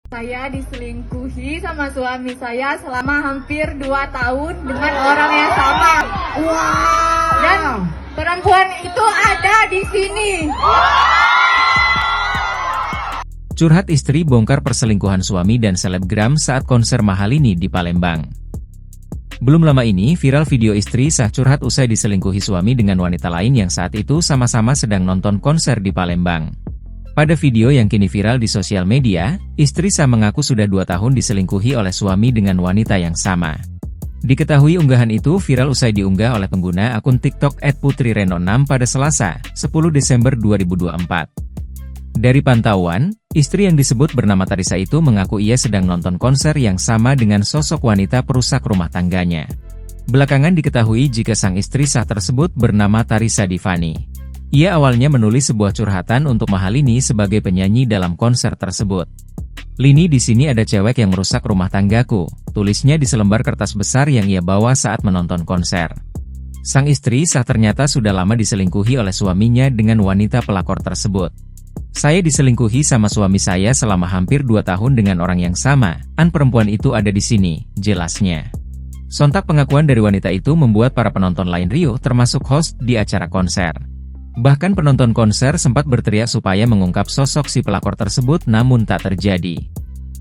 Saya diselingkuhi sama suami saya selama hampir 2 tahun dengan orang yang sama. Wow. Dan perempuan itu ada di sini. Curhat istri bongkar perselingkuhan suami dan selebgram saat konser Mahalini di Palembang. Belum lama ini viral video istri Sah curhat usai diselingkuhi suami dengan wanita lain yang saat itu sama-sama sedang nonton konser di Palembang. Pada video yang kini viral di sosial media, istri Sah mengaku sudah 2 tahun diselingkuhi oleh suami dengan wanita yang sama. Diketahui unggahan itu viral usai diunggah oleh pengguna akun TikTok @putrireno6 pada Selasa, 10 Desember 2024. Dari pantauan, istri yang disebut bernama Tarisa itu mengaku ia sedang nonton konser yang sama dengan sosok wanita perusak rumah tangganya. Belakangan diketahui jika sang istri Sah tersebut bernama Tarisa Divani. Ia awalnya menulis sebuah curhatan untuk Mahalini sebagai penyanyi dalam konser tersebut. "Lini, di sini ada cewek yang merusak rumah tanggaku," tulisnya di selembar kertas besar yang ia bawa saat menonton konser. Sang istri Sah ternyata sudah lama diselingkuhi oleh suaminya dengan wanita pelakor tersebut. "Saya diselingkuhi sama suami saya selama hampir 2 tahun dengan orang yang sama, perempuan itu ada di sini," jelasnya. Sontak pengakuan dari wanita itu membuat para penonton lain riuh termasuk host di acara konser. Bahkan penonton konser sempat berteriak supaya mengungkap sosok si pelakor tersebut, namun tak terjadi.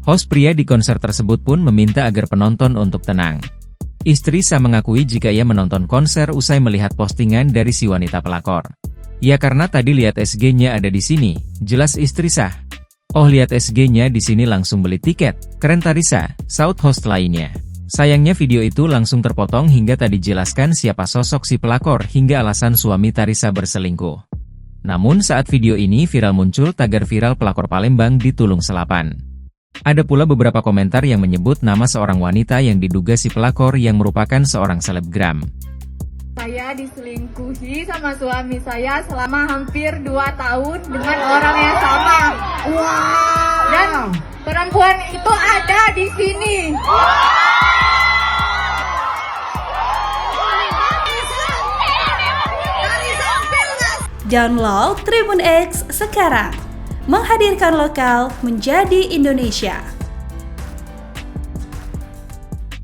Host pria di konser tersebut pun meminta agar penonton untuk tenang. Istri Sah mengakui jika ia menonton konser usai melihat postingan dari si wanita pelakor. "Ya karena tadi lihat SG-nya ada di sini," jelas istri Sah. "Oh lihat SG-nya di sini langsung beli tiket, keren Tarisa," saut host lainnya. Sayangnya video itu langsung terpotong hingga tak dijelaskan siapa sosok si pelakor hingga alasan suami Tarisa berselingkuh. Namun saat video ini viral muncul tagar viral pelakor Palembang di Tulung Selapan. Ada pula beberapa komentar yang menyebut nama seorang wanita yang diduga si pelakor yang merupakan seorang selebgram. Saya diselingkuhi sama suami saya selama hampir 2 tahun dengan orang yang sama. Wow. Dan perempuan itu ada di sini. Download Tribun X sekarang, menghadirkan lokal menjadi Indonesia.